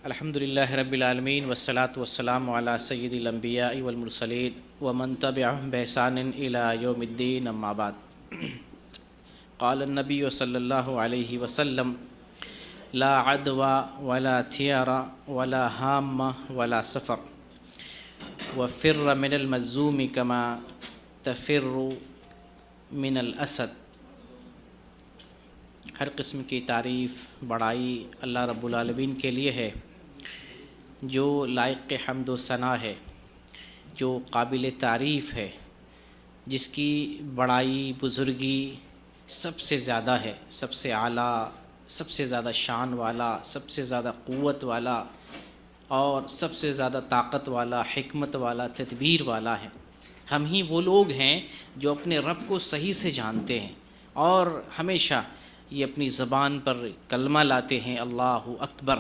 الحمدللہ رب العالمین والصلاة والسلام علی سید الانبیاء والمرسلین ومن تبعهم بإحسان إلی یوم الدین اما بعد قال النبی صلی اللہ علیہ وسلم لا عدوى ولا تیار ولا ہام ولا سفر وفر من المجذوم کما تفر من الاسد۔ ہر قسم کی تعریف بڑائی اللہ رب العالمین کے لیے ہے، جو لائق حمد و ثنا ہے، جو قابل تعریف ہے، جس کی بڑائی بزرگی سب سے زیادہ ہے، سب سے اعلیٰ، سب سے زیادہ شان والا، سب سے زیادہ قوت والا اور سب سے زیادہ طاقت والا، حکمت والا، تدبیر والا ہے۔ ہم ہی وہ لوگ ہیں جو اپنے رب کو صحیح سے جانتے ہیں اور ہمیشہ یہ اپنی زبان پر کلمہ لاتے ہیں، اللہ اکبر۔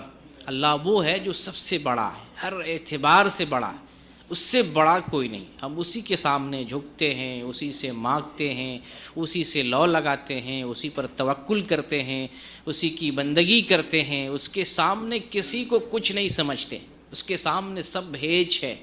اللہ وہ ہے جو سب سے بڑا ہے، ہر اعتبار سے بڑا ہے، اس سے بڑا کوئی نہیں۔ ہم اسی کے سامنے جھکتے ہیں، اسی سے مانگتے ہیں، اسی سے لو لگاتے ہیں، اسی پر توکل کرتے ہیں، اسی کی بندگی کرتے ہیں۔ اس کے سامنے کسی کو کچھ نہیں سمجھتے، اس کے سامنے سب ہیچ ہے،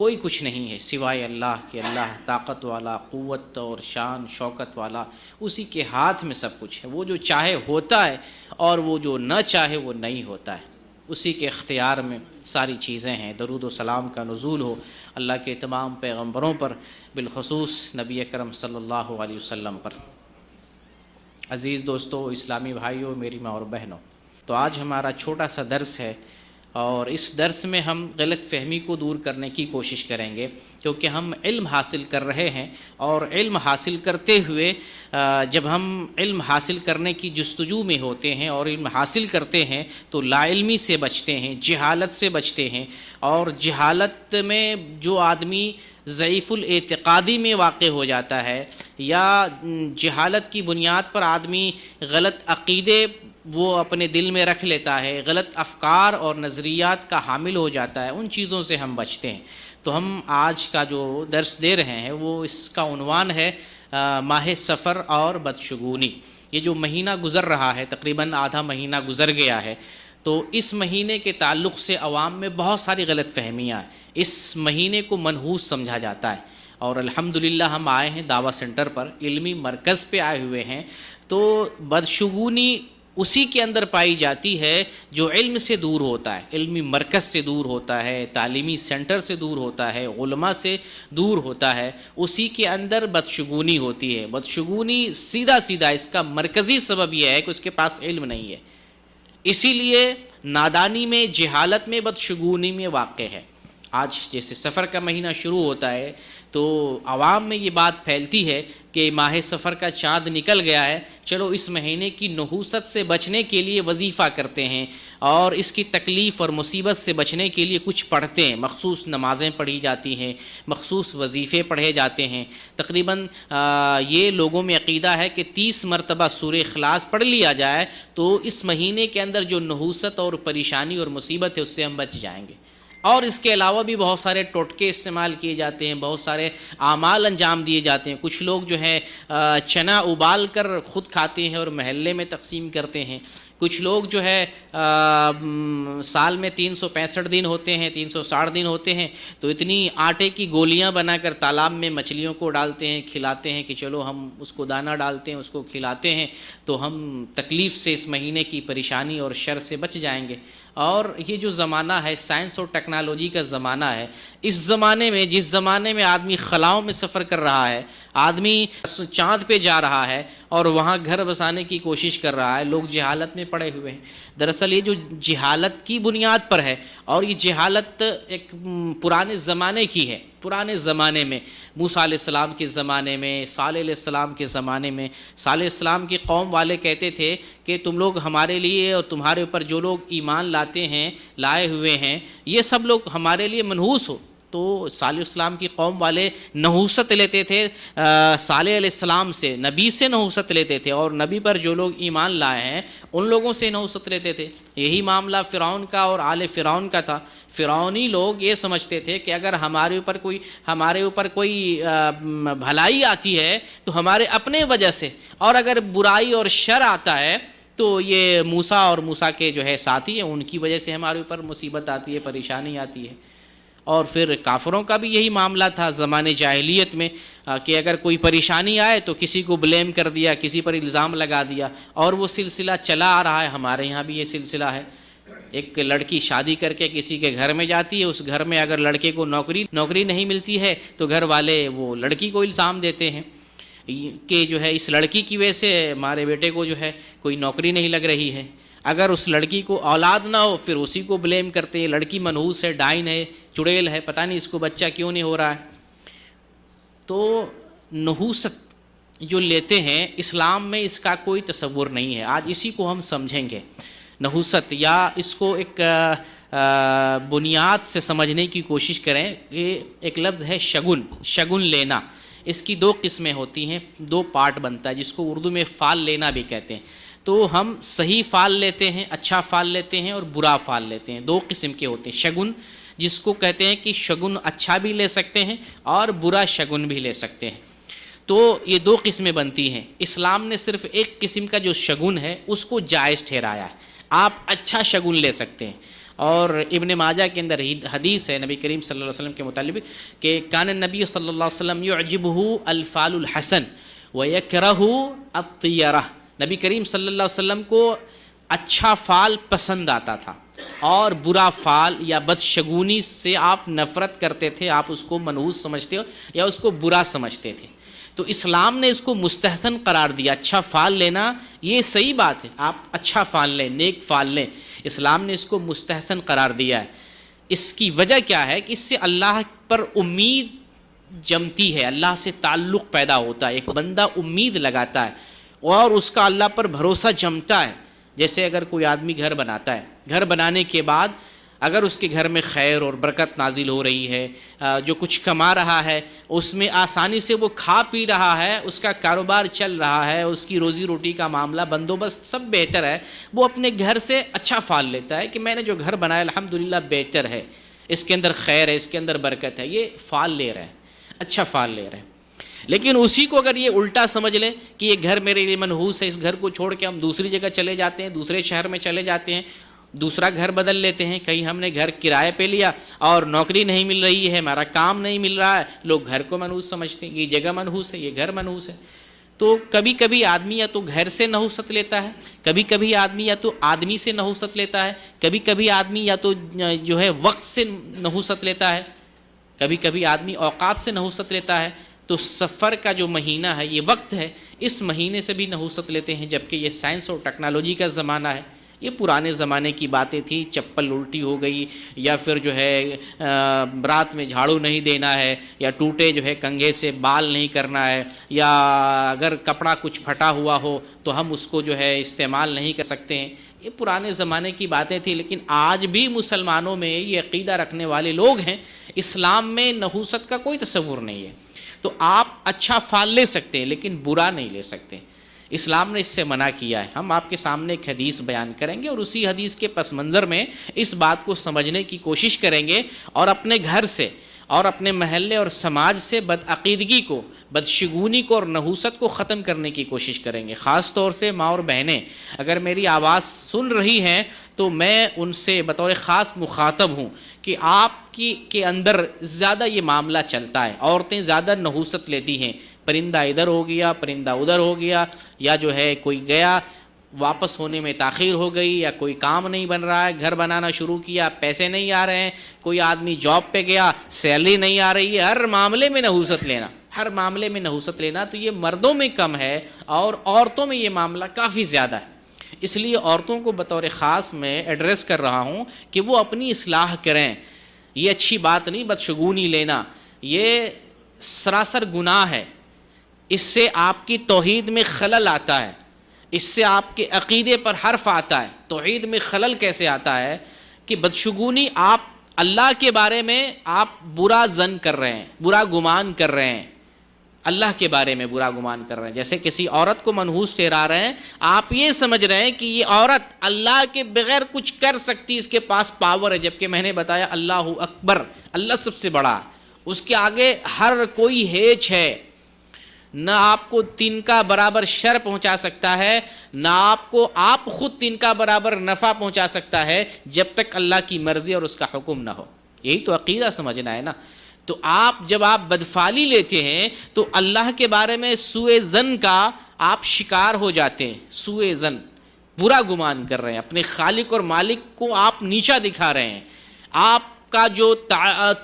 کوئی کچھ نہیں ہے سوائے اللہ کے۔ اللہ طاقت والا، قوت اور شان شوکت والا، اسی کے ہاتھ میں سب کچھ ہے۔ وہ جو چاہے ہوتا ہے اور وہ جو نہ چاہے وہ نہیں ہوتا ہے، اسی کے اختیار میں ساری چیزیں ہیں۔ درود و سلام کا نزول ہو اللہ کے تمام پیغمبروں پر، بالخصوص نبی اکرم صلی اللہ علیہ وسلم پر۔ عزیز دوستو، اسلامی بھائیوں، میری ماں اور بہنوں، تو آج ہمارا چھوٹا سا درس ہے اور اس درس میں ہم غلط فہمی کو دور کرنے کی کوشش کریں گے، کیونکہ ہم علم حاصل کر رہے ہیں اور علم حاصل کرتے ہوئے جب ہم علم حاصل کرنے کی جستجو میں ہوتے ہیں اور علم حاصل کرتے ہیں تو لا علمی سے بچتے ہیں، جہالت سے بچتے ہیں۔ اور جہالت میں جو آدمی ضعیف الاعتقادی میں واقع ہو جاتا ہے یا جہالت کی بنیاد پر آدمی غلط عقیدے وہ اپنے دل میں رکھ لیتا ہے، غلط افکار اور نظریات کا حامل ہو جاتا ہے، ان چیزوں سے ہم بچتے ہیں۔ تو ہم آج کا جو درس دے رہے ہیں وہ اس کا عنوان ہے ماہ سفر اور بدشگونی۔ یہ جو مہینہ گزر رہا ہے، تقریباً آدھا مہینہ گزر گیا ہے، تو اس مہینے کے تعلق سے عوام میں بہت ساری غلط فہمیاں ہیں۔ اس مہینے کو منحوس سمجھا جاتا ہے اور الحمدللہ ہم آئے ہیں دعویٰ سینٹر پر، علمی مرکز پہ آئے ہوئے ہیں، تو بدشگونی اسی کے اندر پائی جاتی ہے جو علم سے دور ہوتا ہے، علمی مرکز سے دور ہوتا ہے، تعلیمی سینٹر سے دور ہوتا ہے، علماء سے دور ہوتا ہے، اسی کے اندر بدشگونی ہوتی ہے۔ بدشگونی سیدھا سیدھا اس کا مرکزی سبب یہ ہے کہ اس کے پاس علم نہیں ہے، اسی لیے نادانی میں، جہالت میں، بدشگونی میں واقع ہے۔ آج جیسے سفر کا مہینہ شروع ہوتا ہے تو عوام میں یہ بات پھیلتی ہے کہ ماہ سفر کا چاند نکل گیا ہے، چلو اس مہینے کی نحوست سے بچنے کے لیے وظیفہ کرتے ہیں اور اس کی تکلیف اور مصیبت سے بچنے کے لیے کچھ پڑھتے ہیں، مخصوص نمازیں پڑھی جاتی ہیں، مخصوص وظیفے پڑھے جاتے ہیں۔ تقریباً یہ لوگوں میں عقیدہ ہے کہ 30 مرتبہ سورہ اخلاص پڑھ لیا جائے تو اس مہینے کے اندر جو نحوست اور پریشانی اور مصیبت ہے اس سے ہم بچ جائیں گے۔ اور اس کے علاوہ بھی بہت سارے ٹوٹکے استعمال کیے جاتے ہیں، بہت سارے اعمال انجام دیے جاتے ہیں۔ کچھ لوگ جو ہے چنا ابال کر خود کھاتے ہیں اور محلے میں تقسیم کرتے ہیں۔ کچھ لوگ جو ہے سال میں 365 دن ہوتے ہیں، 360 دن ہوتے ہیں، تو اتنی آٹے کی گولیاں بنا کر تالاب میں مچھلیوں کو ڈالتے ہیں، کھلاتے ہیں کہ چلو ہم اس کو دانہ ڈالتے ہیں، اس کو کھلاتے ہیں تو ہم تکلیف سے، اس مہینے کی پریشانی اور شر سے بچ جائیں گے۔ اور یہ جو زمانہ ہے سائنس اور ٹیکنالوجی کا زمانہ ہے، اس زمانے میں، جس زمانے میں آدمی خلاؤں میں سفر کر رہا ہے، آدمی چاند پہ جا رہا ہے اور وہاں گھر بسانے کی کوشش کر رہا ہے، لوگ جہالت میں پڑے ہوئے ہیں۔ دراصل یہ جو جہالت کی بنیاد پر ہے، اور یہ جہالت ایک پرانے زمانے کی ہے۔ پرانے زمانے میں موسیٰ علیہ السلام کے زمانے میں، صالح علیہ السلام کے زمانے میں، صالح علیہ السلام کی قوم والے کہتے تھے کہ تم لوگ ہمارے لیے اور تمہارے اوپر جو لوگ ایمان لاتے ہیں، لائے ہوئے ہیں، یہ سب لوگ ہمارے لیے منحوس ہو۔ تو صالح علیہ السلام کی قوم والے نحوست لیتے تھے صالح علیہ السلام سے، نبی سے نحوست لیتے تھے، اور نبی پر جو لوگ ایمان لائے ہیں ان لوگوں سے نحوست لیتے تھے۔ یہی معاملہ فرعون کا اور آل فرعون کا تھا۔ فرعونی لوگ یہ سمجھتے تھے کہ اگر ہمارے اوپر کوئی بھلائی آتی ہے تو ہمارے اپنے وجہ سے، اور اگر برائی اور شر آتا ہے تو یہ موسیٰ اور موسیٰ کے جو ہے ساتھی ہیں، ان کی وجہ سے ہمارے اوپر مصیبت آتی ہے، پریشانی آتی ہے۔ اور پھر کافروں کا بھی یہی معاملہ تھا زمانے جاہلیت میں، کہ اگر کوئی پریشانی آئے تو کسی کو بلیم کر دیا، کسی پر الزام لگا دیا، اور وہ سلسلہ چلا آ رہا ہے۔ ہمارے یہاں بھی یہ سلسلہ ہے، ایک لڑکی شادی کر کے کسی کے گھر میں جاتی ہے، اس گھر میں اگر لڑکے کو نوکری نہیں ملتی ہے تو گھر والے وہ لڑکی کو الزام دیتے ہیں کہ جو ہے اس لڑکی کی وجہ سے ہمارے بیٹے کو جو ہے کوئی نوکری نہیں لگ رہی ہے۔ اگر اس لڑکی کو اولاد نہ ہو پھر اسی کو بلیم کرتے ہیں، لڑکی منحوس ہے، ڈائن ہے، چڑیل ہے، پتہ نہیں اس کو بچہ کیوں نہیں ہو رہا ہے۔ تو نحوست جو لیتے ہیں اسلام میں اس کا کوئی تصور نہیں ہے۔ آج اسی کو ہم سمجھیں گے، نحوست، یا اس کو ایک بنیاد سے سمجھنے کی کوشش کریں کہ ایک لفظ ہے شگن لینا۔ اس کی دو قسمیں ہوتی ہیں، دو پارٹ بنتا ہے، جس کو اردو میں فال لینا بھی کہتے ہیں۔ تو ہم صحیح فال لیتے ہیں، اچھا فال لیتے ہیں، اور برا فال لیتے ہیں۔ دو قسم کے ہوتے ہیں۔ شگن جس کو کہتے ہیں کہ شگن اچھا بھی لے سکتے ہیں اور برا شگن بھی لے سکتے ہیں۔ تو یہ دو قسمیں بنتی ہیں۔ اسلام نے صرف ایک قسم کا جو شگن ہے اس کو جائز ٹھہرایا ہے، آپ اچھا شگن لے سکتے ہیں۔ اور ابن ماجہ کے اندر حدیث ہے نبی کریم صلی اللہ علیہ وسلم کے متعلق کہ کان النبی صلی اللہ علیہ وسلم یعجبہ الفال الحسن ویکرہ الطیرہ، نبی کریم صلی اللہ علیہ وسلم کو اچھا فال پسند آتا تھا اور برا فال یا بدشگونی سے آپ نفرت کرتے تھے، آپ اس کو منحوس سمجھتے ہو یا اس کو برا سمجھتے تھے۔ تو اسلام نے اس کو مستحسن قرار دیا۔ اچھا فال لینا یہ صحیح بات ہے، آپ اچھا فال لیں، نیک فال لیں، اسلام نے اس کو مستحسن قرار دیا ہے۔ اس کی وجہ کیا ہے کہ اس سے اللہ پر امید جمتی ہے، اللہ سے تعلق پیدا ہوتا ہے، ایک بندہ امید لگاتا ہے اور اس کا اللہ پر بھروسہ جمتا ہے۔ جیسے اگر کوئی آدمی گھر بناتا ہے، گھر بنانے کے بعد اگر اس کے گھر میں خیر اور برکت نازل ہو رہی ہے، جو کچھ کما رہا ہے اس میں آسانی سے وہ کھا پی رہا ہے، اس کا کاروبار چل رہا ہے، اس کی روزی روٹی کا معاملہ بندوبست سب بہتر ہے، وہ اپنے گھر سے اچھا فال لیتا ہے کہ میں نے جو گھر بنایا الحمدللہ بہتر ہے، اس کے اندر خیر ہے، اس کے اندر برکت ہے، یہ فال لے رہے ہیں، اچھا فال لے رہے ہیں۔ لیکن اسی کو اگر یہ الٹا سمجھ لیں کہ یہ گھر میرے لیے منحوس ہے، اس گھر کو چھوڑ کے ہم دوسری جگہ چلے جاتے ہیں، دوسرے شہر میں چلے جاتے ہیں، دوسرا گھر بدل لیتے ہیں، کہیں ہم نے گھر کرائے پہ لیا اور نوکری نہیں مل رہی ہے، ہمارا کام نہیں مل رہا ہے، لوگ گھر کو منحوس سمجھتے ہیں، یہ جگہ منحوس ہے، یہ گھر منحوس ہے۔ تو کبھی کبھی آدمی یا تو گھر سے نحوست لیتا ہے، کبھی کبھی آدمی یا تو آدمی سے نحوست لیتا ہے، کبھی کبھی آدمی یا تو جو ہے وقت سے نحوست لیتا ہے، کبھی کبھی آدمی اوقات سے نحوست لیتا ہے۔ تو سفر کا جو مہینہ ہے یہ وقت ہے، اس مہینے سے بھی نحوست لیتے ہیں، جبکہ یہ سائنس اور ٹیکنالوجی کا زمانہ ہے۔ یہ پرانے زمانے کی باتیں تھیں، چپل الٹی ہو گئی یا پھر جو ہے رات میں جھاڑو نہیں دینا ہے، یا ٹوٹے جو ہے کنگھے سے بال نہیں کرنا ہے، یا اگر کپڑا کچھ پھٹا ہوا ہو تو ہم اس کو جو ہے استعمال نہیں کر سکتے ہیں۔ یہ پرانے زمانے کی باتیں تھیں، لیکن آج بھی مسلمانوں میں یہ عقیدہ رکھنے والے لوگ ہیں، اسلام میں نحوست کا کوئی تصور نہیں ہے۔ تو آپ اچھا فال لے سکتے ہیں لیکن برا نہیں لے سکتے، اسلام نے اس سے منع کیا ہے۔ ہم آپ کے سامنے ایک حدیث بیان کریں گے اور اسی حدیث کے پس منظر میں اس بات کو سمجھنے کی کوشش کریں گے اور اپنے گھر سے اور اپنے محلے اور سماج سے بدعقیدگی کو، بدشگونی کو اور نحوست کو ختم کرنے کی کوشش کریں گے۔ خاص طور سے ماں اور بہنیں اگر میری آواز سن رہی ہیں تو میں ان سے بطور خاص مخاطب ہوں کہ آپ کے اندر زیادہ یہ معاملہ چلتا ہے، عورتیں زیادہ نحوست لیتی ہیں، پرندہ ادھر ہو گیا، پرندہ ادھر ہو گیا، یا جو ہے کوئی گیا واپس ہونے میں تاخیر ہو گئی، یا کوئی کام نہیں بن رہا ہے، گھر بنانا شروع کیا پیسے نہیں آ رہے ہیں، کوئی آدمی جاب پہ گیا سیلری نہیں آ رہی ہے، ہر معاملے میں نحوست لینا، ہر معاملے میں نحوست لینا۔ تو یہ مردوں میں کم ہے اور عورتوں میں یہ معاملہ کافی زیادہ ہے۔ اس لیے عورتوں کو بطور خاص میں ایڈریس کر رہا ہوں کہ وہ اپنی اصلاح کریں۔ یہ اچھی بات نہیں بدشگونی لینا، یہ سراسر گناہ ہے، اس سے آپ کی توحید میں خلل آتا ہے، اس سے آپ کے عقیدے پر حرف آتا ہے۔ توحید میں خلل کیسے آتا ہے کہ بدشگونی، آپ اللہ کے بارے میں آپ برا ظن کر رہے ہیں، برا گمان کر رہے ہیں، اللہ کے بارے میں برا گمان کر رہے ہیں۔ جیسے کسی عورت کو منحوس ٹھہرا رہے ہیں، آپ یہ سمجھ رہے ہیں کہ یہ عورت اللہ کے بغیر کچھ کر سکتی، اس کے پاس پاور ہے، جبکہ میں نے بتایا اللہ اکبر، اللہ سب سے بڑا، اس کے آگے ہر کوئی ہیچ ہے، نہ آپ کو تنکا برابر شر پہنچا سکتا ہے، نہ آپ خود تنکا برابر نفع پہنچا سکتا ہے جب تک اللہ کی مرضی اور اس کا حکم نہ ہو۔ یہی تو عقیدہ سمجھنا ہے نا۔ تو جب آپ بدفعلی لیتے ہیں تو اللہ کے بارے میں سوء ظن کا آپ شکار ہو جاتے ہیں۔ سوء ظن، برا گمان کر رہے ہیں، اپنے خالق اور مالک کو آپ نیچا دکھا رہے ہیں۔ آپ کا جو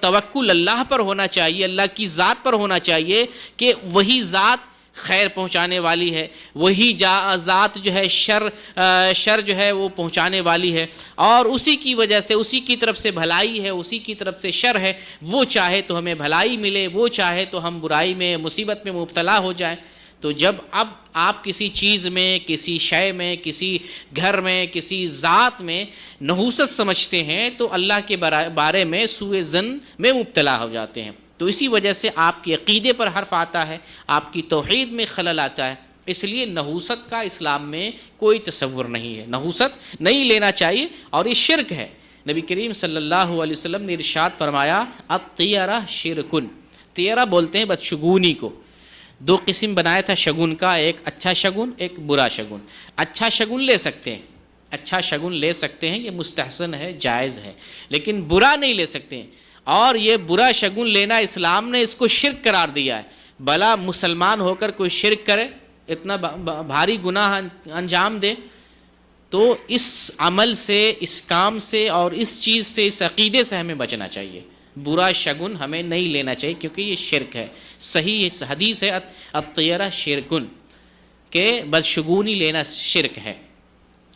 توکل اللہ پر ہونا چاہیے، اللہ کی ذات پر ہونا چاہیے کہ وہی ذات خیر پہنچانے والی ہے، وہی ذات جو ہے شر جو ہے وہ پہنچانے والی ہے، اور اسی کی وجہ سے، اسی کی طرف سے بھلائی ہے، اسی کی طرف سے شر ہے۔ وہ چاہے تو ہمیں بھلائی ملے، وہ چاہے تو ہم برائی میں، مصیبت میں مبتلا ہو جائیں۔ تو جب آپ کسی چیز میں، کسی شے میں، کسی گھر میں، کسی ذات میں نحوست سمجھتے ہیں تو اللہ کے بارے میں سوء ظن میں مبتلا ہو جاتے ہیں۔ تو اسی وجہ سے آپ کے عقیدے پر حرف آتا ہے، آپ کی توحید میں خلل آتا ہے۔ اس لیے نحوست کا اسلام میں کوئی تصور نہیں ہے، نحوست نہیں لینا چاہیے، اور یہ شرک ہے۔ نبی کریم صلی اللہ علیہ وسلم نے ارشاد فرمایا الطیرہ شرکن، طیرہ بولتے ہیں بدشگونی کو۔ دو قسم بنایا تھا شگن کا، ایک اچھا شگن، ایک برا شگن۔ اچھا شگن لے سکتے ہیں، اچھا شگن لے سکتے ہیں، یہ مستحسن ہے، جائز ہے، لیکن برا نہیں لے سکتے ہیں۔ اور یہ برا شگن لینا اسلام نے اس کو شرک قرار دیا ہے۔ بھلا مسلمان ہو کر کوئی شرک کرے، اتنا بھاری گناہ انجام دے، تو اس عمل سے، اس کام سے اور اس چیز سے، اس عقیدے سے ہمیں بچنا چاہیے۔ برا شگن ہمیں نہیں لینا چاہیے کیونکہ یہ شرک ہے۔ صحیح حدیث ہے الطیرہ شرکن، کہ بدشگونی لینا شرک ہے۔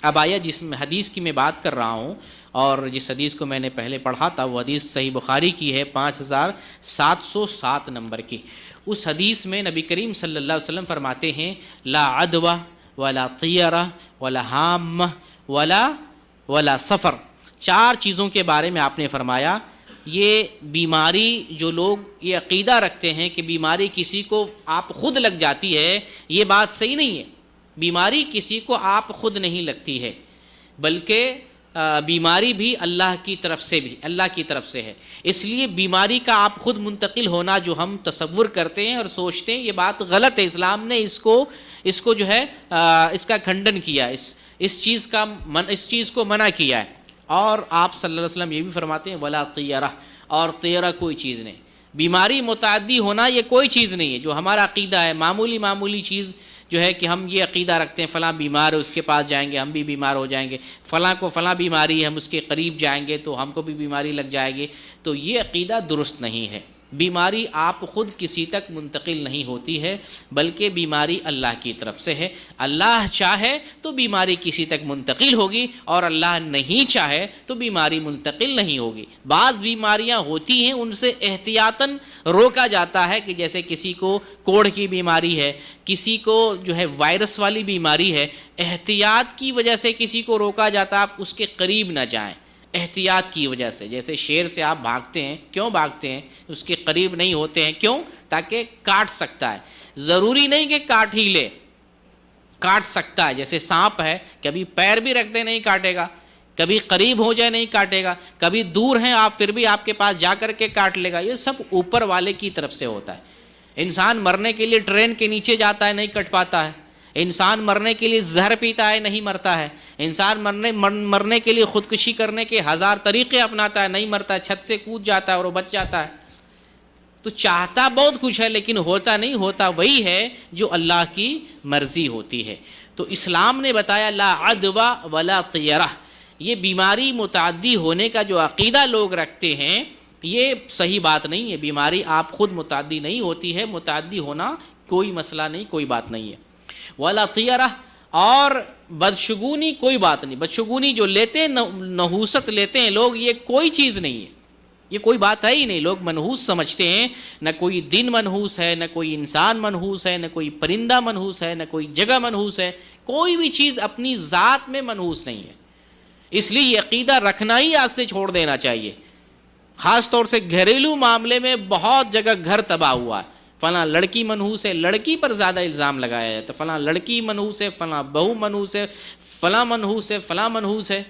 اب آیا جس حدیث کی میں بات کر رہا ہوں، اور جس حدیث کو میں نے پہلے پڑھا تھا، وہ حدیث صحیح بخاری کی ہے 5707 نمبر کی۔ اس حدیث میں نبی کریم صلی اللہ علیہ وسلم فرماتے ہیں لا عدوہ ولا طیرہ ولا حامہ ولا سفر۔ 4 چیزوں کے بارے میں آپ نے فرمایا۔ یہ بیماری، جو لوگ یہ عقیدہ رکھتے ہیں کہ بیماری کسی کو آپ خود لگ جاتی ہے، یہ بات صحیح نہیں ہے۔ بیماری کسی کو آپ خود نہیں لگتی ہے، بلکہ بیماری بھی اللہ کی طرف سے ہے۔ اس لیے بیماری کا آپ خود منتقل ہونا جو ہم تصور کرتے ہیں اور سوچتے ہیں، یہ بات غلط ہے۔ اسلام نے اس کو جو ہے اس کا کھنڈن کیا، اس چیز کو منع کیا ہے۔ اور آپ صلی اللہ علیہ وسلم یہ بھی فرماتے ہیں ولا طیرہ، اور طیرہ کوئی چیز نہیں۔ بیماری متعدی ہونا یہ کوئی چیز نہیں ہے، جو ہمارا عقیدہ ہے، معمولی چیز جو ہے کہ ہم یہ عقیدہ رکھتے ہیں فلاں بیمار ہے، اس کے پاس جائیں گے ہم بھی بیمار ہو جائیں گے، فلاں کو فلاں بیماری ہے، ہم اس کے قریب جائیں گے تو ہم کو بھی بیماری لگ جائے گی، تو یہ عقیدہ درست نہیں ہے۔ بیماری آپ خود کسی تک منتقل نہیں ہوتی ہے، بلکہ بیماری اللہ کی طرف سے ہے۔ اللہ چاہے تو بیماری کسی تک منتقل ہوگی، اور اللہ نہیں چاہے تو بیماری منتقل نہیں ہوگی۔ بعض بیماریاں ہوتی ہیں، ان سے احتیاطاً روکا جاتا ہے، کہ جیسے کسی کو کوڑھ کی بیماری ہے، کسی کو جو ہے وائرس والی بیماری ہے، احتیاط کی وجہ سے کسی کو روکا جاتا ہے، آپ اس کے قریب نہ جائیں احتیاط کی وجہ سے۔ جیسے شیر سے آپ بھاگتے ہیں، کیوں بھاگتے ہیں؟ اس کے قریب نہیں ہوتے ہیں، کیوں؟ تاکہ کاٹ سکتا ہے۔ ضروری نہیں کہ کاٹ ہی لے، کاٹ سکتا ہے۔ جیسے سانپ ہے، کبھی پیر بھی رکھ دے نہیں کاٹے گا، کبھی قریب ہو جائے نہیں کاٹے گا، کبھی دور ہیں آپ پھر بھی آپ کے پاس جا کر کے کاٹ لے گا۔ یہ سب اوپر والے کی طرف سے ہوتا ہے۔ انسان مرنے کے لیے ٹرین کے نیچے جاتا ہے، نہیں کٹ پاتا ہے۔ انسان مرنے کے لیے زہر پیتا ہے، نہیں مرتا ہے۔ انسان مرنے کے لیے خودکشی کرنے کے 1000 طریقے اپناتا ہے، نہیں مرتا ہے، چھت سے کود جاتا ہے اور وہ بچ جاتا ہے۔ تو چاہتا بہت کچھ ہے، لیکن ہوتا نہیں، ہوتا وہی ہے جو اللہ کی مرضی ہوتی ہے۔ تو اسلام نے بتایا لا عدوہ ولا طیرہ۔ یہ بیماری متعدی ہونے کا جو عقیدہ لوگ رکھتے ہیں، یہ صحیح بات نہیں ہے۔ بیماری آپ خود متعدی نہیں ہوتی ہے، متعدی ہونا کوئی مسئلہ نہیں، کوئی بات نہیں ہے۔ ولا طیرہ، اور بدشگونی کوئی بات نہیں۔ بدشگونی جو لیتے ہیں، نحوست لیتے ہیں لوگ، یہ کوئی چیز نہیں ہے، یہ کوئی بات ہے ہی نہیں۔ لوگ منحوس سمجھتے ہیں، نہ کوئی دن منحوس ہے، نہ کوئی انسان منحوس ہے، نہ کوئی پرندہ منحوس ہے، نہ کوئی جگہ منحوس ہے۔ کوئی بھی چیز اپنی ذات میں منحوس نہیں ہے۔ اس لیے یہ عقیدہ رکھنا ہی آج سے چھوڑ دینا چاہیے۔ خاص طور سے گھریلو معاملے میں بہت جگہ گھر تباہ ہوا ہے۔ فلاں لڑکی منحوس ہے، لڑکی پر زیادہ الزام لگایا جاتا ہے، فلاں لڑکی منحوس ہے، فلاں بہو منحوس ہے، فلاں منحوس ہے، فلاں منحوس ہے۔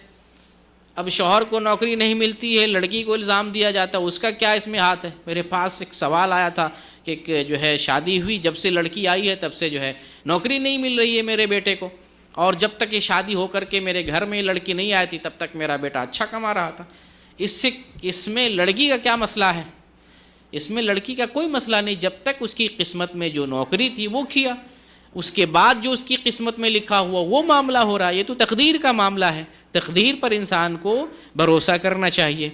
اب شوہر کو نوکری نہیں ملتی ہے، لڑکی کو الزام دیا جاتا ہے، اس کا کیا اس میں ہاتھ ہے؟ میرے پاس ایک سوال آیا تھا کہ جو ہے شادی ہوئی، جب سے لڑکی آئی ہے تب سے جو ہے نوکری نہیں مل رہی ہے میرے بیٹے کو، اور جب تک یہ شادی ہو کر کے میرے گھر میں لڑکی نہیں آئی تھی تب تک میرا بیٹا اچھا کما رہا تھا۔ اس میں لڑکی کا کیا مسئلہ ہے؟ اس میں لڑکی کا کوئی مسئلہ نہیں، جب تک اس کی قسمت میں جو نوکری تھی وہ کیا، اس کے بعد جو اس کی قسمت میں لکھا ہوا وہ معاملہ ہو رہا ہے۔ یہ تو تقدیر کا معاملہ ہے، تقدیر پر انسان کو بھروسہ کرنا چاہیے۔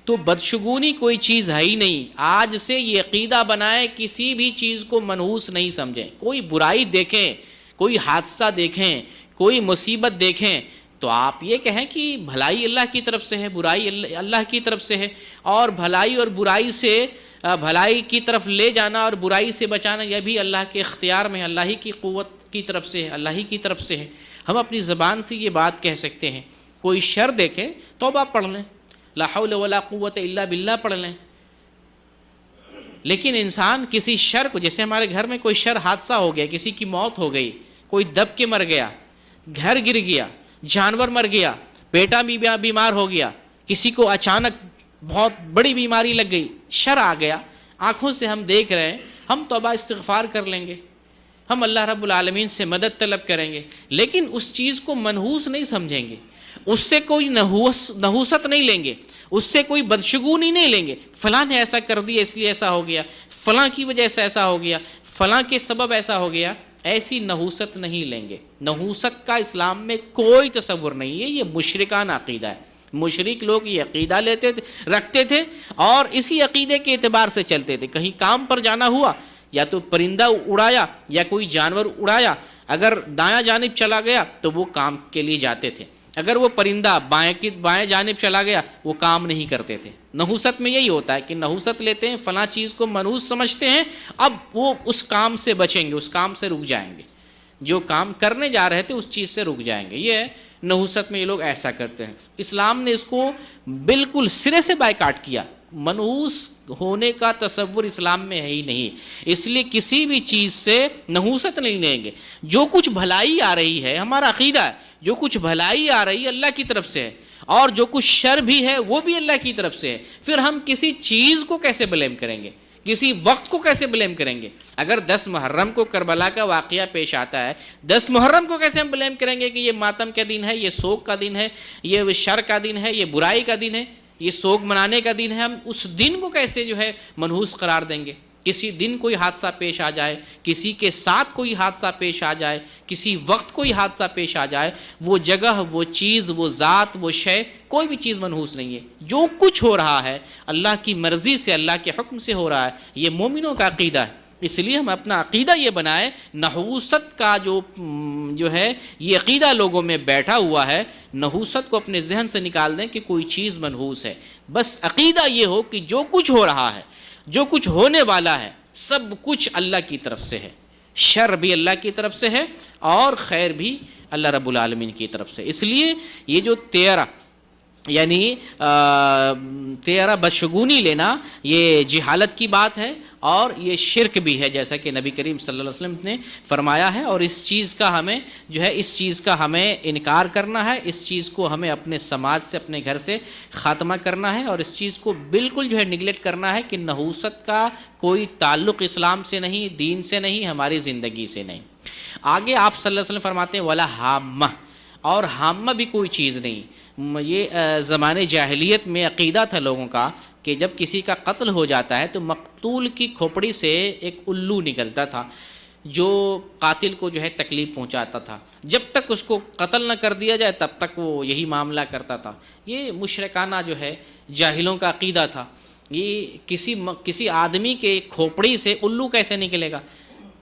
تو بدشگونی کوئی چیز ہے ہی نہیں۔ آج سے یہ عقیدہ بنائے، کسی بھی چیز کو منحوس نہیں سمجھیں۔ کوئی برائی دیکھیں، کوئی حادثہ دیکھیں، کوئی مصیبت دیکھیں تو آپ یہ کہیں کہ بھلائی اللہ کی طرف سے ہے، برائی اللہ کی طرف سے ہے، اور بھلائی اور برائی سے بھلائی کی طرف لے جانا اور برائی سے بچانا یہ بھی اللہ کے اختیار میں، اللہ ہی کی قوت کی طرف سے ہے، اللہ ہی کی طرف سے ہے۔ ہم اپنی زبان سے یہ بات کہہ سکتے ہیں۔ کوئی شر دیکھے توبہ پڑھ لیں، لا حول ولا قوت الا باللہ پڑھ لیں۔ لیکن انسان کسی شر کو، جیسے ہمارے گھر میں کوئی شر حادثہ ہو گیا، کسی کی موت ہو گئی، کوئی دب کے مر گیا، گھر گر گیا، جانور مر گیا، بیٹا بھی بیمار ہو گیا، کسی کو اچانک بہت بڑی بیماری لگ گئی، شر آ گیا، آنکھوں سے ہم دیکھ رہے ہیں، ہم توبہ استغفار کر لیں گے، ہم اللہ رب العالمین سے مدد طلب کریں گے، لیکن اس چیز کو منحوس نہیں سمجھیں گے، اس سے کوئی نحوست نہیں لیں گے، اس سے کوئی بدشگونی نہیں لیں گے، فلاں نے ایسا کر دیا اس لیے ایسا ہو گیا، فلاں کی وجہ سے ایسا ہو گیا، فلاں کے سبب ایسا ہو گیا، ایسی نحوست نہیں لیں گے۔ نحوست کا اسلام میں کوئی تصور نہیں ہے، یہ مشرکانہ عقیدہ ہے۔ مشرک لوگ یہ عقیدہ رکھتے تھے اور اسی عقیدے کے اعتبار سے چلتے تھے۔ کہیں کام پر جانا ہوا، یا تو پرندہ اڑایا یا کوئی جانور اڑایا، اگر دایاں جانب چلا گیا تو وہ کام کے لیے جاتے تھے، اگر وہ پرندہ بائیں جانب چلا گیا وہ کام نہیں کرتے تھے۔ نحوست میں یہی ہوتا ہے کہ نحوست لیتے ہیں، فلاں چیز کو منحوس سمجھتے ہیں، اب وہ اس کام سے بچیں گے، اس کام سے رک جائیں گے، جو کام کرنے جا رہے تھے اس چیز سے رک جائیں گے۔ یہ ہے نحوست میں یہ لوگ ایسا کرتے ہیں۔ اسلام نے اس کو بالکل سرے سے بائیکاٹ کیا، منحوس ہونے کا تصور اسلام میں ہے ہی نہیں، اس لیے کسی بھی چیز سے نحوست نہیں لیں گے۔ جو کچھ بھلائی آ رہی ہے، ہمارا عقیدہ ہے، جو کچھ بھلائی آ رہی ہے اللہ کی طرف سے ہے، اور جو کچھ شر بھی ہے وہ بھی اللہ کی طرف سے ہے۔ پھر ہم کسی چیز کو کیسے بلیم کریں گے، کسی وقت کو کیسے بلیم کریں گے؟ اگر 10 محرم کو کربلا کا واقعہ پیش آتا ہے، 10 محرم کو کیسے ہم بلیم کریں گے کہ یہ ماتم کا دن ہے، یہ سوگ کا دن ہے، یہ شر کا دن ہے، یہ برائی کا دن ہے، یہ سوگ منانے کا دن ہے؟ ہم اس دن کو کیسے جو ہے منحوس قرار دیں گے؟ کسی دن کوئی حادثہ پیش آ جائے، کسی کے ساتھ کوئی حادثہ پیش آ جائے، کسی وقت کوئی حادثہ پیش آ جائے، وہ جگہ، وہ چیز، وہ ذات، وہ شے، کوئی بھی چیز منحوس نہیں ہے۔ جو کچھ ہو رہا ہے اللہ کی مرضی سے، اللہ کے حکم سے ہو رہا ہے، یہ مومنوں کا عقیدہ ہے۔ اس لیے ہم اپنا عقیدہ یہ بنائیں، نحوست کا جو ہے یہ عقیدہ لوگوں میں بیٹھا ہوا ہے، نحوست کو اپنے ذہن سے نکال دیں کہ کوئی چیز منحوس ہے۔ بس عقیدہ یہ ہو کہ جو کچھ ہو رہا ہے، جو کچھ ہونے والا ہے، سب کچھ اللہ کی طرف سے ہے، شر بھی اللہ کی طرف سے ہے اور خیر بھی اللہ رب العالمین کی طرف سے۔ اس لیے یہ جو 13 بدشگونی لینا، یہ جہالت کی بات ہے اور یہ شرک بھی ہے، جیسا کہ نبی کریم صلی اللہ علیہ وسلم نے فرمایا ہے، اور اس چیز کا ہمیں انکار کرنا ہے، اس چیز کو ہمیں اپنے سماج سے، اپنے گھر سے خاتمہ کرنا ہے، اور اس چیز کو بالکل جو ہے نگلیکٹ کرنا ہے کہ نحوست کا کوئی تعلق اسلام سے نہیں، دین سے نہیں، ہماری زندگی سے نہیں۔ آگے آپ صلی اللہ علیہ وسلم فرماتے ہیں ولا حامہ، اور حامہ بھی کوئی چیز نہیں۔ یہ زمانے جاہلیت میں عقیدہ تھا لوگوں کا کہ جب کسی کا قتل ہو جاتا ہے تو مقتول کی کھوپڑی سے ایک الو نکلتا تھا جو قاتل کو جو ہے تکلیف پہنچاتا تھا، جب تک اس کو قتل نہ کر دیا جائے تب تک وہ یہی معاملہ کرتا تھا۔ یہ مشرکانہ جو ہے جاہلوں کا عقیدہ تھا۔ یہ کسی آدمی کے کھوپڑی سے الو کیسے نکلے گا؟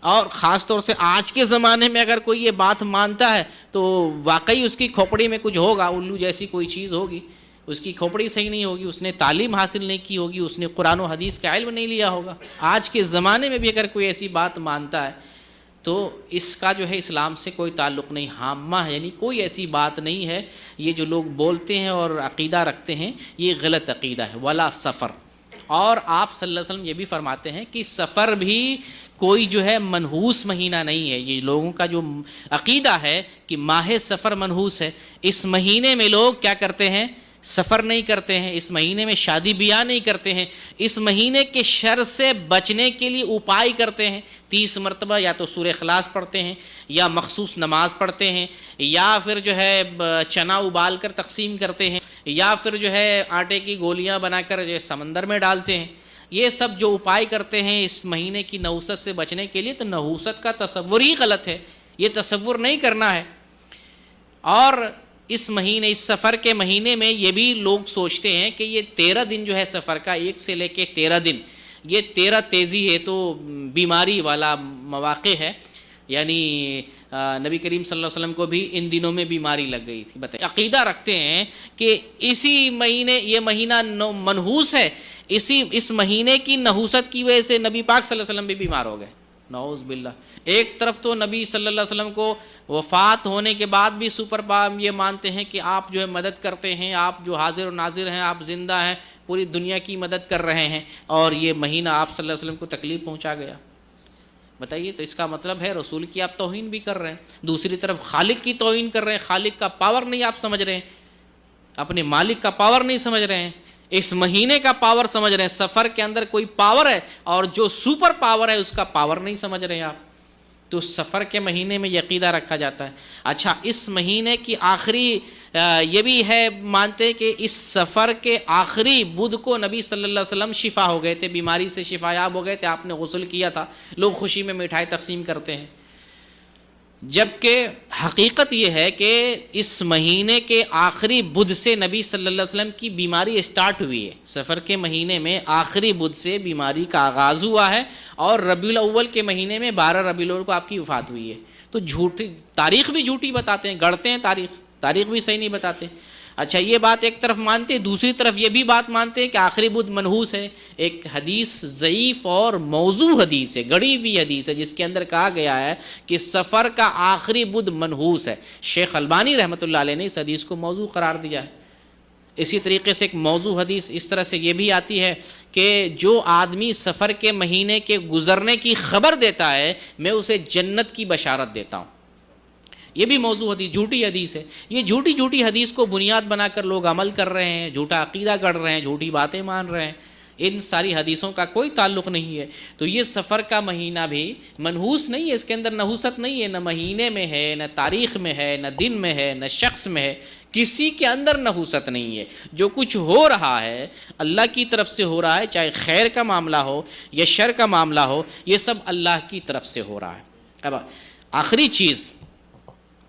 اور خاص طور سے آج کے زمانے میں اگر کوئی یہ بات مانتا ہے تو واقعی اس کی کھوپڑی میں کچھ ہوگا، الو جیسی کوئی چیز ہوگی، اس کی کھوپڑی صحیح نہیں ہوگی، اس نے تعلیم حاصل نہیں کی ہوگی، اس نے قرآن و حدیث کا علم نہیں لیا ہوگا۔ آج کے زمانے میں بھی اگر کوئی ایسی بات مانتا ہے تو اس کا جو ہے اسلام سے کوئی تعلق نہیں، حامہ ہے، یعنی کوئی ایسی بات نہیں ہے۔ یہ جو لوگ بولتے ہیں اور عقیدہ رکھتے ہیں یہ غلط عقیدہ ہے۔ ولا سفر، اور آپ صلی اللہ علیہ وسلم یہ بھی فرماتے ہیں کہ سفر بھی کوئی جو ہے منحوس مہینہ نہیں ہے۔ یہ لوگوں کا جو عقیدہ ہے کہ ماہ سفر منحوس ہے، اس مہینے میں لوگ کیا کرتے ہیں؟ سفر نہیں کرتے ہیں، اس مہینے میں شادی بیاہ نہیں کرتے ہیں، اس مہینے کے شر سے بچنے کے لیے اپائے کرتے ہیں، 30 مرتبہ یا تو سورہ اخلاص پڑھتے ہیں، یا مخصوص نماز پڑھتے ہیں، یا پھر جو ہے چنا ابال کر تقسیم کرتے ہیں، یا پھر جو ہے آٹے کی گولیاں بنا کر جو سمندر میں ڈالتے ہیں۔ یہ سب جو اپائے کرتے ہیں اس مہینے کی نحوست سے بچنے کے لیے، تو نحوست کا تصور ہی غلط ہے، یہ تصور نہیں کرنا ہے۔ اور اس مہینے، اس سفر کے مہینے میں یہ بھی لوگ سوچتے ہیں کہ یہ 13 دن جو ہے سفر کا، 1 سے لے کے 13 دن، یہ 13 تیزی ہے، تو بیماری والا مواقع ہے، یعنی نبی کریم صلی اللہ علیہ وسلم کو بھی ان دنوں میں بیماری لگ گئی تھی۔ بتائیں، عقیدہ رکھتے ہیں کہ اسی مہینے، یہ مہینہ منحوس ہے، اس مہینے کی نحوست کی وجہ سے نبی پاک صلی اللہ علیہ وسلم بھی بیمار ہو گئے، نعوذ باللہ۔ ایک طرف تو نبی صلی اللہ علیہ وسلم کو وفات ہونے کے بعد بھی سپر پاور یہ مانتے ہیں کہ آپ جو ہے مدد کرتے ہیں، آپ جو حاضر و ناظر ہیں، آپ زندہ ہیں، پوری دنیا کی مدد کر رہے ہیں، اور یہ مہینہ آپ صلی اللہ علیہ وسلم کو تکلیف پہنچا گیا۔ بتائیے، تو اس کا مطلب ہے رسول کی آپ توہین بھی کر رہے ہیں، دوسری طرف خالق کی توہین کر رہے ہیں، خالق کا پاور نہیں آپ سمجھ رہے ہیں، اپنے مالک کا پاور نہیں سمجھ رہے ہیں، اس مہینے کا پاور سمجھ رہے ہیں۔ سفر کے اندر کوئی پاور ہے، اور جو سپر پاور ہے اس کا پاور نہیں سمجھ رہے ہیں آپ۔ تو سفر کے مہینے میں یہ عقیدہ رکھا جاتا ہے۔ اچھا، اس مہینے کی آخری یہ بھی ہے، مانتے ہیں کہ اس سفر کے آخری بدھ کو نبی صلی اللہ علیہ وسلم شفا ہو گئے تھے، بیماری سے شفا یاب ہو گئے تھے، آپ نے غسل کیا تھا، لوگ خوشی میں مٹھائی تقسیم کرتے ہیں۔ جبکہ حقیقت یہ ہے کہ اس مہینے کے آخری بدھ سے نبی صلی اللہ علیہ وسلم کی بیماری اسٹارٹ ہوئی ہے۔ سفر کے مہینے میں آخری بدھ سے بیماری کا آغاز ہوا ہے، اور ربیع الاول کے مہینے میں 12 ربیع الاول کو آپ کی وفات ہوئی ہے۔ تو جھوٹی تاریخ بھی جھوٹی بتاتے ہیں، گڑتے ہیں تاریخ بھی صحیح نہیں بتاتے۔ اچھا، یہ بات ایک طرف مانتے ہیں، دوسری طرف یہ بھی بات مانتے ہیں کہ آخری بدھ منحوس ہے۔ ایک حدیث ضعیف اور موضوع حدیث ہے، گڑی ہوئی حدیث ہے، جس کے اندر کہا گیا ہے کہ سفر کا آخری بدھ منحوس ہے۔ شیخ البانی رحمۃ اللہ علیہ نے اس حدیث کو موضوع قرار دیا ہے۔ اسی طریقے سے ایک موضوع حدیث اس طرح سے یہ بھی آتی ہے کہ جو آدمی سفر کے مہینے کے گزرنے کی خبر دیتا ہے، میں اسے جنت کی بشارت دیتا ہوں۔ یہ بھی موضوع حدیث، جھوٹی حدیث ہے۔ یہ جھوٹی حدیث کو بنیاد بنا کر لوگ عمل کر رہے ہیں، جھوٹا عقیدہ گڑھ رہے ہیں، جھوٹی باتیں مان رہے ہیں۔ ان ساری حدیثوں کا کوئی تعلق نہیں ہے۔ تو یہ سفر کا مہینہ بھی منحوس نہیں ہے، اس کے اندر نحوست نہیں ہے، نہ مہینے میں ہے، نہ تاریخ میں ہے، نہ دن میں ہے، نہ شخص میں ہے، کسی کے اندر نحوست نہیں ہے۔ جو کچھ ہو رہا ہے اللہ کی طرف سے ہو رہا ہے، چاہے خیر کا معاملہ ہو یا شر کا معاملہ ہو، یہ سب اللہ کی طرف سے ہو رہا ہے۔ اب آخری چیز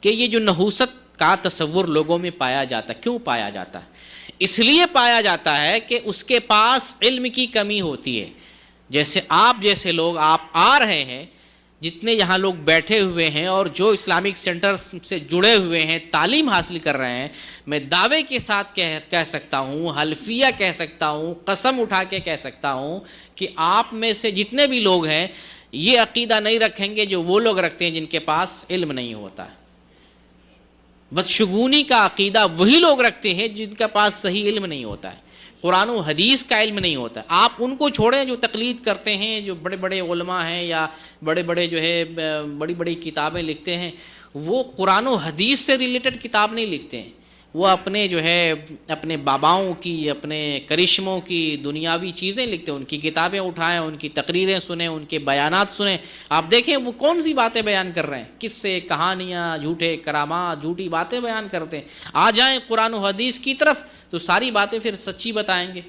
کہ یہ جو نحوست کا تصور لوگوں میں پایا جاتا ہے، کیوں پایا جاتا ہے؟ اس لیے پایا جاتا ہے کہ اس کے پاس علم کی کمی ہوتی ہے۔ جیسے آپ جیسے لوگ، آپ آ رہے ہیں، جتنے یہاں لوگ بیٹھے ہوئے ہیں اور جو اسلامک سینٹر سے جڑے ہوئے ہیں، تعلیم حاصل کر رہے ہیں، میں دعوے کے ساتھ کہہ سکتا ہوں، حلفیہ کہہ سکتا ہوں، قسم اٹھا کے کہہ سکتا ہوں کہ آپ میں سے جتنے بھی لوگ ہیں یہ عقیدہ نہیں رکھیں گے جو وہ لوگ رکھتے ہیں جن کے پاس علم نہیں ہوتا ہے۔ بدشگونی کا عقیدہ وہی لوگ رکھتے ہیں جن کے پاس صحیح علم نہیں ہوتا ہے، قرآن و حدیث کا علم نہیں ہوتا ہے۔ آپ ان کو چھوڑیں جو تقلید کرتے ہیں، جو بڑے بڑے علماء ہیں یا بڑے بڑے جو ہے بڑی بڑی کتابیں لکھتے ہیں، وہ قرآن و حدیث سے ریلیٹڈ کتاب نہیں لکھتے ہیں، وہ اپنے جو ہے اپنے باباؤں کی، اپنے کرشموں کی دنیاوی چیزیں لکھتے ہیں۔ ان کی کتابیں اٹھائیں، ان کی تقریریں سنیں، ان کے بیانات سنیں، آپ دیکھیں وہ کون سی باتیں بیان کر رہے ہیں، قصے، کہانیاں، جھوٹے کرامات، جھوٹی باتیں بیان کرتے ہیں۔ آ جائیں قرآن و حدیث کی طرف تو ساری باتیں پھر سچی بتائیں گے۔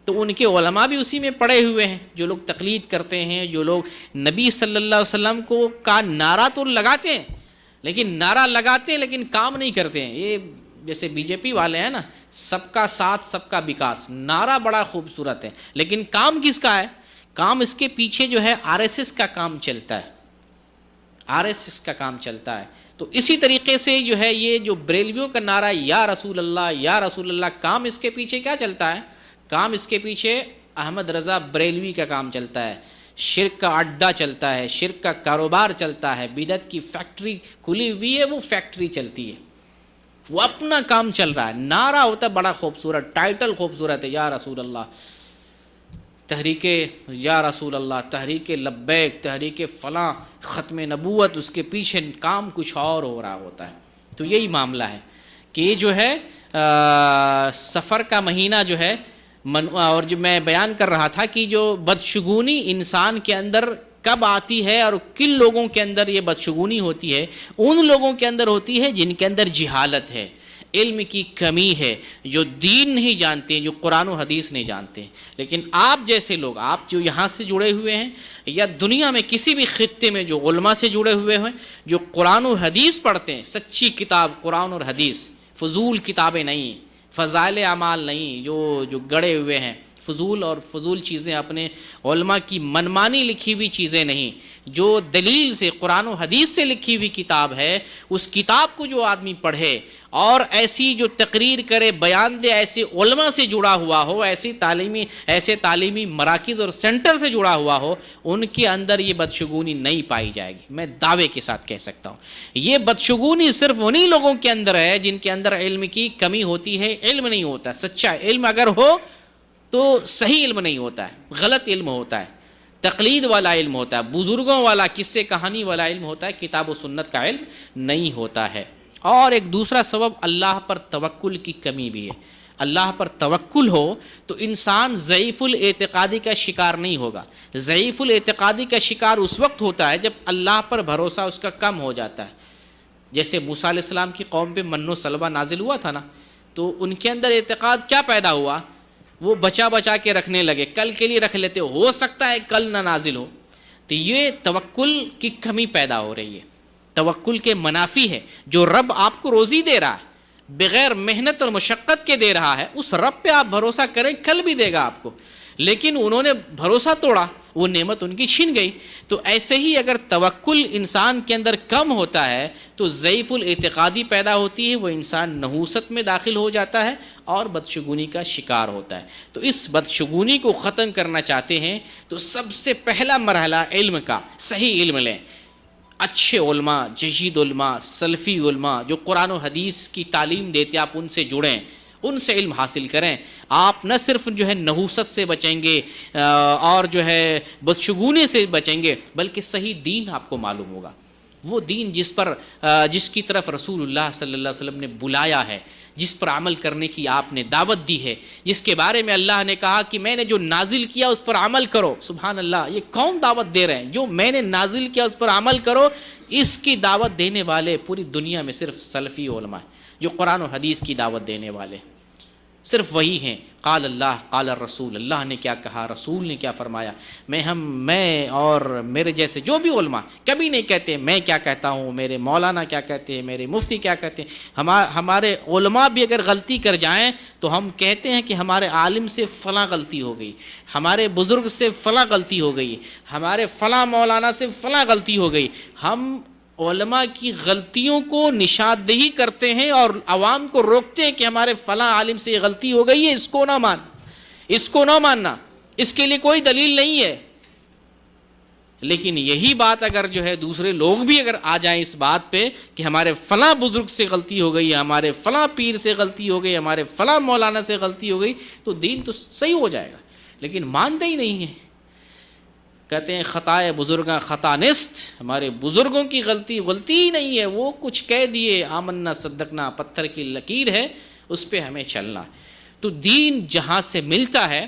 تو ان کے علماء بھی اسی میں پڑے ہوئے ہیں، جو لوگ تقلید کرتے ہیں، جو لوگ نبی صلی اللہ علیہ وسلم کو کا نعرہ تو لگاتے ہیں، لیکن نعرہ لگاتے ہیں لیکن کام نہیں کرتے ہیں۔ یہ جیسے بی جے پی والے ہیں نا، سب کا ساتھ سب کا وکاس، نعرہ بڑا خوبصورت ہے لیکن کام کس کا ہے؟ کام اس کے پیچھے جو ہے آر ایس ایس کا کام چلتا ہے، آر ایس ایس کا کام چلتا ہے۔ تو اسی طریقے سے جو ہے یہ جو بریلویوں کا نعرہ یا رسول اللہ یا رسول اللہ، کام اس کے پیچھے کیا چلتا ہے؟ کام اس کے پیچھے احمد رضا بریلوی کا کام چلتا ہے، شرک کا اڈا چلتا ہے، شرک کا کاروبار چلتا ہے، بدعت کی فیکٹری کھلی ہوئی ہے، وہ فیکٹری چلتی ہے، وہ اپنا کام چل رہا ہے۔ نعرہ ہوتا ہے بڑا خوبصورت، ٹائٹل خوبصورت ہے، یا رسول اللہ، تحریک یا رسول اللہ، تحریک لبیک، تحریک فلاں، ختم نبوت، اس کے پیچھے کام کچھ اور ہو رہا ہوتا ہے۔ تو یہی معاملہ ہے کہ یہ جو ہے سفر کا مہینہ جو ہے اور جو میں بیان کر رہا تھا کہ جو بدشگونی انسان کے اندر کب آتی ہے اور کن لوگوں کے اندر یہ بدشگونی ہوتی ہے، ان لوگوں کے اندر ہوتی ہے جن کے اندر جہالت ہے، علم کی کمی ہے، جو دین نہیں جانتے ہیں، جو قرآن و حدیث نہیں جانتے ہیں۔ لیکن آپ جیسے لوگ، آپ جو یہاں سے جڑے ہوئے ہیں یا دنیا میں کسی بھی خطے میں جو علماء سے جڑے ہوئے ہیں، جو قرآن و حدیث پڑھتے ہیں، سچی کتاب قرآن اور حدیث، فضول کتابیں نہیں، فضائل اعمال نہیں، جو گڑے ہوئے ہیں، فضول چیزیں، اپنے علماء کی منمانی لکھی ہوئی چیزیں نہیں، جو دلیل سے قرآن و حدیث سے لکھی ہوئی کتاب ہے، اس کتاب کو جو آدمی پڑھے اور ایسی جو تقریر کرے، بیان دے، ایسے علماء سے جڑا ہوا ہو، ایسے تعلیمی مراکز اور سینٹر سے جڑا ہوا ہو، ان کے اندر یہ بدشگونی نہیں پائی جائے گی۔ میں دعوے کے ساتھ کہہ سکتا ہوں یہ بدشگونی صرف انہی لوگوں کے اندر ہے جن کے اندر علم کی کمی ہوتی ہے، علم نہیں ہوتا۔ سچا علم اگر ہو تو صحیح علم نہیں ہوتا ہے، غلط علم ہوتا ہے، تقلید والا علم ہوتا ہے، بزرگوں والا، قصے کہانی والا علم ہوتا ہے، کتاب و سنت کا علم نہیں ہوتا ہے۔ اور ایک دوسرا سبب اللہ پر توکل کی کمی بھی ہے۔ اللہ پر توکل ہو تو انسان ضعیف الاعتقادی کا شکار نہیں ہوگا۔ ضعیف الاعتقادی کا شکار اس وقت ہوتا ہے جب اللہ پر بھروسہ اس کا کم ہو جاتا ہے۔ جیسے موسیٰ علیہ السلام کی قوم پہ من و سلوہ نازل ہوا تھا نا، تو ان کے اندر اعتقاد کیا پیدا ہوا؟ وہ بچا کے رکھنے لگے، کل کے لیے رکھ لیتے، ہو سکتا ہے کل نہ نازل ہو۔ تو یہ توکل کی کمی پیدا ہو رہی ہے۔ توکل کے منافی ہے، جو رب آپ کو روزی دے رہا ہے، بغیر محنت اور مشقت کے دے رہا ہے، اس رب پہ آپ بھروسہ کریں، کل بھی دے گا آپ کو۔ لیکن انہوں نے بھروسہ توڑا، وہ نعمت ان کی چھن گئی۔ تو ایسے ہی اگر توکل انسان کے اندر کم ہوتا ہے تو ضعیف الاعتقادی پیدا ہوتی ہے، وہ انسان نحوست میں داخل ہو جاتا ہے اور بدشگونی کا شکار ہوتا ہے۔ تو اس بدشگونی کو ختم کرنا چاہتے ہیں تو سب سے پہلا مرحلہ علم کا، صحیح علم لیں۔ اچھے علماء، جید علماء، سلفی علماء جو قرآن و حدیث کی تعلیم دیتے، آپ ان سے جڑیں، ان سے علم حاصل کریں۔ آپ نہ صرف جو ہے نحوست سے بچیں گے اور جو ہے بدشگونی سے بچیں گے، بلکہ صحیح دین آپ کو معلوم ہوگا، وہ دین جس کی طرف رسول اللہ صلی اللہ علیہ وسلم نے بلایا ہے، جس پر عمل کرنے کی آپ نے دعوت دی ہے، جس کے بارے میں اللہ نے کہا کہ میں نے جو نازل کیا اس پر عمل کرو۔ سبحان اللہ، یہ کون دعوت دے رہے ہیں؟ جو میں نے نازل کیا اس پر عمل کرو۔ اس کی دعوت دینے والے پوری دنیا میں صرف سلفی علماء ہیں، جو قرآن و حدیث کی دعوت دینے والے صرف وہی ہیں۔ قال اللہ قال الرسول، اللہ نے کیا کہا، رسول نے کیا فرمایا۔ میں اور میرے جیسے جو بھی علماء کبھی نہیں کہتے میں کیا کہتا ہوں، میرے مولانا کیا کہتے ہیں، میرے مفتی کیا کہتے ہیں۔ ہمارے علماء بھی اگر غلطی کر جائیں تو ہم کہتے ہیں کہ ہمارے عالم سے فلاں غلطی ہو گئی، ہمارے بزرگ سے فلاں غلطی ہو گئی، ہمارے فلاں مولانا سے فلاں غلطی ہو گئی۔ ہم علماء کی غلطیوں کو نشاندہی کرتے ہیں اور عوام کو روکتے ہیں کہ ہمارے فلاں عالم سے یہ غلطی ہو گئی ہے، اس کو نہ ماننا، اس کے لیے کوئی دلیل نہیں ہے۔ لیکن یہی بات اگر جو ہے دوسرے لوگ بھی اگر آ جائیں اس بات پہ کہ ہمارے فلاں بزرگ سے غلطی ہو گئی، ہمارے فلاں پیر سے غلطی ہو گئی، ہمارے فلاں مولانا سے غلطی ہو گئی، تو دین تو صحیح ہو جائے گا، لیکن مانتے ہی نہیں ہیں۔ کہتے ہیں خطائے بزرگاں خطا نیست، ہمارے بزرگوں کی غلطی ہی نہیں ہے، وہ کچھ کہہ دیے، آمنا صدقنا، پتھر کی لکیر ہے، اس پہ ہمیں چلنا۔ تو دین جہاں سے ملتا ہے،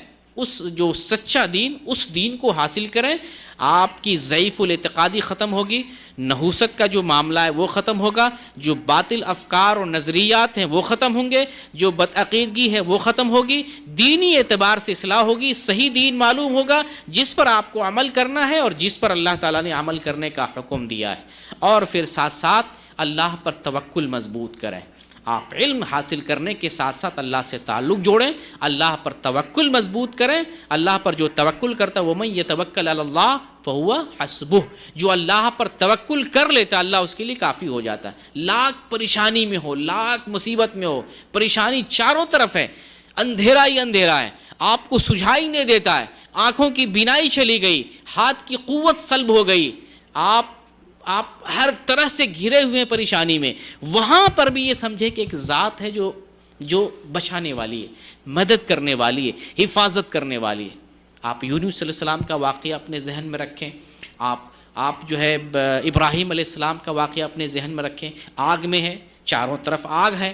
جو سچا دین، اس دین کو حاصل کریں، آپ کی ضعیف الاعتقادی ختم ہوگی، نحوست کا جو معاملہ ہے وہ ختم ہوگا، جو باطل افکار اور نظریات ہیں وہ ختم ہوں گے، جو بدعقیدگی ہے وہ ختم ہوگی، دینی اعتبار سے اصلاح ہوگی، صحیح دین معلوم ہوگا جس پر آپ کو عمل کرنا ہے اور جس پر اللہ تعالیٰ نے عمل کرنے کا حکم دیا ہے۔ اور پھر ساتھ ساتھ اللہ پر توکل مضبوط کریں۔ آپ علم حاصل کرنے کے ساتھ ساتھ اللہ سے تعلق جوڑیں، اللہ پر توکل مضبوط کریں۔ اللہ پر جو توکل کرتا ہے وَمَن يَتَوَكَّلْ عَلَى اللَّهِ فَهُوَ حَسْبُهُ، جو اللہ پر توکل کر لیتا اللہ اس کے لیے کافی ہو جاتا ہے۔ لاکھ پریشانی میں ہو، لاکھ مصیبت میں ہو، پریشانی چاروں طرف ہے، اندھیرا ہی اندھیرا ہے، آپ کو سجھائی نہیں دیتا ہے، آنکھوں کی بینائی چلی گئی، ہاتھ کی قوت سلب ہو گئی، آپ ہر طرح سے گھرے ہوئے ہیں پریشانی میں، وہاں پر بھی یہ سمجھے کہ ایک ذات ہے جو بچانے والی ہے، مدد کرنے والی ہے، حفاظت کرنے والی ہے۔ آپ یونس علیہ السلام کا واقعہ اپنے ذہن میں رکھیں، آپ جو ہے ابراہیم علیہ السلام کا واقعہ اپنے ذہن میں رکھیں۔ آگ میں ہے، چاروں طرف آگ ہے،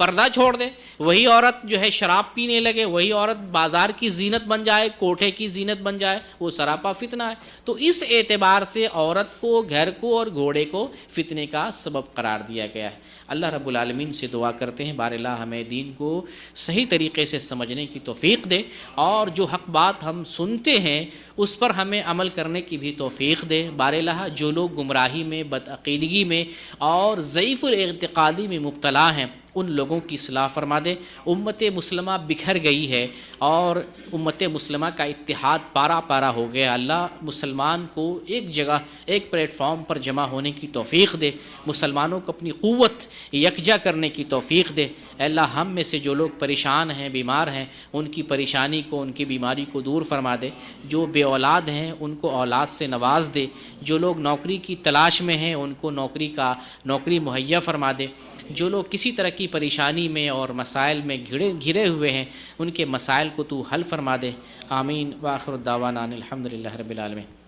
پردہ چھوڑ دے، وہی عورت جو ہے شراب پینے لگے، وہی عورت بازار کی زینت بن جائے، کوٹھے کی زینت بن جائے، وہ سراپا فتنہ ہے۔ تو اس اعتبار سے عورت کو، گھر کو اور گھوڑے کو فتنے کا سبب قرار دیا گیا ہے۔ اللہ رب العالمین سے دعا کرتے ہیں بار اللہ ہمیں دین کو صحیح طریقے سے سمجھنے کی توفیق دے، اور جو حق بات ہم سنتے ہیں اس پر ہمیں عمل کرنے کی بھی توفیق دے۔ بار اللہ جو لوگ گمراہی میں، بدعقیدگی میں اور ضعیف الاعتقادی میں مبتلا ہیں ان لوگوں کی اصلاح فرما دے۔ امت مسلمہ بکھر گئی ہے اور امت مسلمہ کا اتحاد پارا پارا ہو گیا۔ اللہ مسلمان کو ایک جگہ، ایک پلیٹ فارم پر جمع ہونے کی توفیق دے، مسلمانوں کو اپنی قوت یکجا کرنے کی توفیق دے۔ اے اللہ ہم میں سے جو لوگ پریشان ہیں، بیمار ہیں، ان کی پریشانی کو، ان کی بیماری کو دور فرما دے۔ جو بے اولاد ہیں ان کو اولاد سے نواز دے۔ جو لوگ نوکری کی تلاش میں ہیں ان کو نوکری مہیا فرما دے۔ جو لوگ کسی طرح کی پریشانی میں اور مسائل میں گھرے ہوئے ہیں ان کے مسائل کو تو حل فرما دے۔ آمین۔ وآخر الدعوانا ان الحمد للہ رب العالمین۔